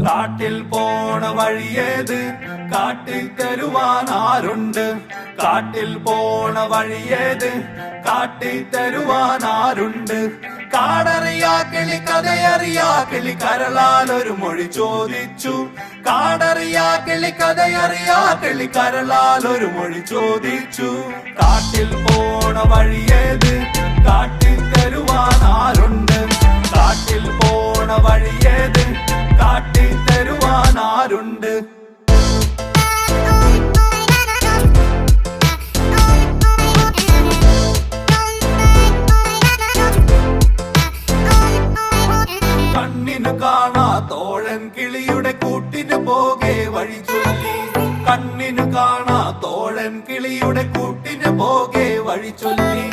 കാട്ടിൽ പോണ വഴിയേത് കാട്ടിത്തരുവാൻ ആരുണ്ട്? കാട്ടിൽ പോണ വഴിയേത് കാട്ടിത്തരുവാൻ ആരുണ്ട്? കാടറിയാ കിളി കഥയറിയാ കിളി കരളാൽ ഒരു മൊഴി ചോദിച്ചു. കാടറിയാ കിളി കഥയറിയാ കിളി കരളാൽ ഒരു മൊഴി ചോദിച്ചു. കാട്ടിൽ പോണ വഴിയേത് കാട്ടിത്തരുവാൻ ആരുണ്ട്? കാട്ടിൽ പോണ വഴിയേത് കാട്ടിത്തരുവാൻ ആരുണ്ട്? കണ്ണിനു കാണാ തോഴൻ കിളിയുടെ കൂട്ടിന് പോകെ വഴി ചൊല്ലി. കണ്ണിനു കാണാ തോഴൻ കിളിയുടെ കൂട്ടിന് പോകെ വഴി ചൊല്ലി.